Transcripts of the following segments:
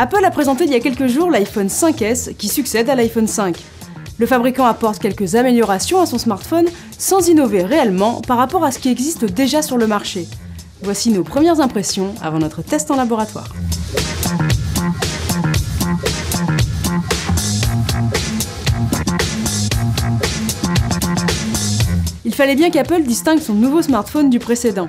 Apple a présenté il y a quelques jours l'iPhone 5S qui succède à l'iPhone 5. Le fabricant apporte quelques améliorations à son smartphone sans innover réellement par rapport à ce qui existe déjà sur le marché. Voici nos premières impressions avant notre test en laboratoire. Il fallait bien qu'Apple distingue son nouveau smartphone du précédent.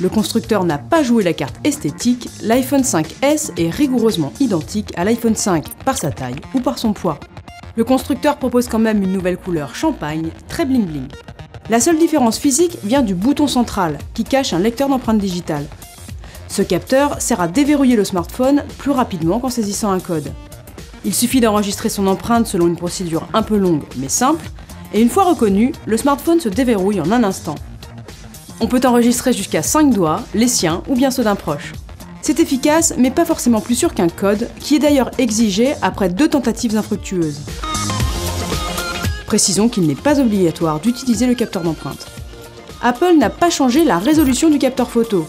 Le constructeur n'a pas joué la carte esthétique, l'iPhone 5S est rigoureusement identique à l'iPhone 5 par sa taille ou par son poids. Le constructeur propose quand même une nouvelle couleur champagne, très bling bling. La seule différence physique vient du bouton central, qui cache un lecteur d'empreintes digitales. Ce capteur sert à déverrouiller le smartphone plus rapidement qu'en saisissant un code. Il suffit d'enregistrer son empreinte selon une procédure un peu longue mais simple, et une fois reconnu, le smartphone se déverrouille en un instant. On peut enregistrer jusqu'à 5 doigts, les siens ou bien ceux d'un proche. C'est efficace, mais pas forcément plus sûr qu'un code, qui est d'ailleurs exigé après 2 tentatives infructueuses. Précisons qu'il n'est pas obligatoire d'utiliser le capteur d'empreinte. Apple n'a pas changé la résolution du capteur photo.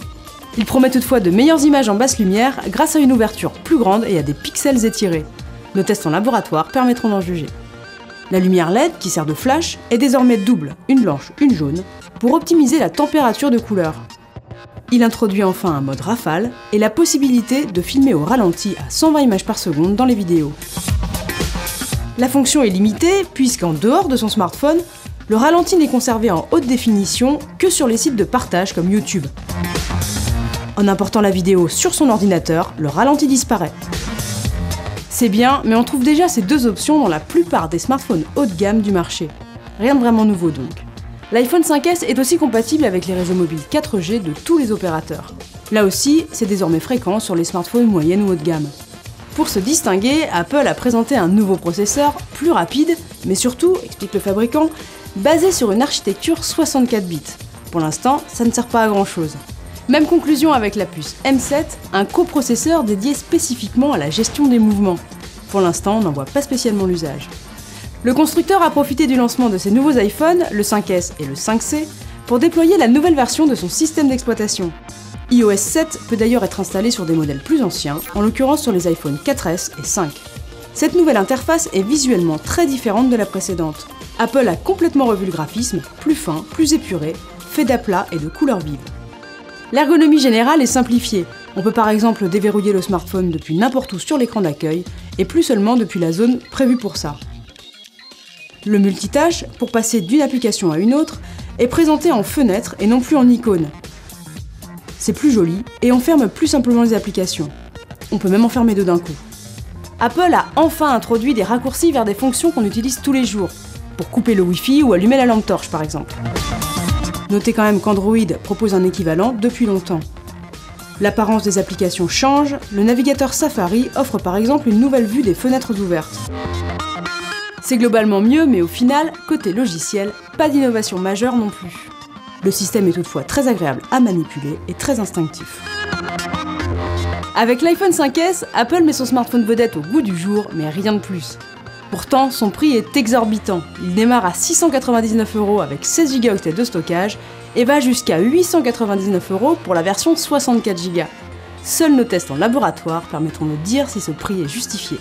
Il promet toutefois de meilleures images en basse lumière grâce à une ouverture plus grande et à des pixels étirés. Nos tests en laboratoire permettront d'en juger. La lumière LED, qui sert de flash, est désormais double, une blanche, une jaune, pour optimiser la température de couleur. Il introduit enfin un mode rafale et la possibilité de filmer au ralenti à 120 images par seconde dans les vidéos. La fonction est limitée puisqu'en dehors de son smartphone, le ralenti n'est conservé en haute définition que sur les sites de partage comme YouTube. En important la vidéo sur son ordinateur, le ralenti disparaît. C'est bien, mais on trouve déjà ces 2 options dans la plupart des smartphones haut de gamme du marché. Rien de vraiment nouveau donc. L'iPhone 5S est aussi compatible avec les réseaux mobiles 4G de tous les opérateurs. Là aussi, c'est désormais fréquent sur les smartphones moyennes ou haut de gamme. Pour se distinguer, Apple a présenté un nouveau processeur, plus rapide, mais surtout, explique le fabricant, basé sur une architecture 64 bits. Pour l'instant, ça ne sert pas à grand chose. Même conclusion avec la puce M7, un coprocesseur dédié spécifiquement à la gestion des mouvements. Pour l'instant, on n'en voit pas spécialement l'usage. Le constructeur a profité du lancement de ses nouveaux iPhones, le 5S et le 5C, pour déployer la nouvelle version de son système d'exploitation. iOS 7 peut d'ailleurs être installé sur des modèles plus anciens, en l'occurrence sur les iPhone 4S et 5. Cette nouvelle interface est visuellement très différente de la précédente. Apple a complètement revu le graphisme, plus fin, plus épuré, fait d'aplats et de couleurs vives. L'ergonomie générale est simplifiée. On peut par exemple déverrouiller le smartphone depuis n'importe où sur l'écran d'accueil, et plus seulement depuis la zone prévue pour ça. Le multitâche, pour passer d'une application à une autre, est présenté en fenêtre et non plus en icône. C'est plus joli et on ferme plus simplement les applications. On peut même en fermer 2 d'un coup. Apple a enfin introduit des raccourcis vers des fonctions qu'on utilise tous les jours, pour couper le Wi-Fi ou allumer la lampe torche par exemple. Notez quand même qu'Android propose un équivalent depuis longtemps. L'apparence des applications change, le navigateur Safari offre par exemple une nouvelle vue des fenêtres ouvertes. C'est globalement mieux, mais au final, côté logiciel, pas d'innovation majeure non plus. Le système est toutefois très agréable à manipuler et très instinctif. Avec l'iPhone 5S, Apple met son smartphone vedette au goût du jour, mais rien de plus. Pourtant, son prix est exorbitant. Il démarre à 699 € avec 16 Go de stockage et va jusqu'à 899 € pour la version 64 Go. Seuls nos tests en laboratoire permettront de dire si ce prix est justifié.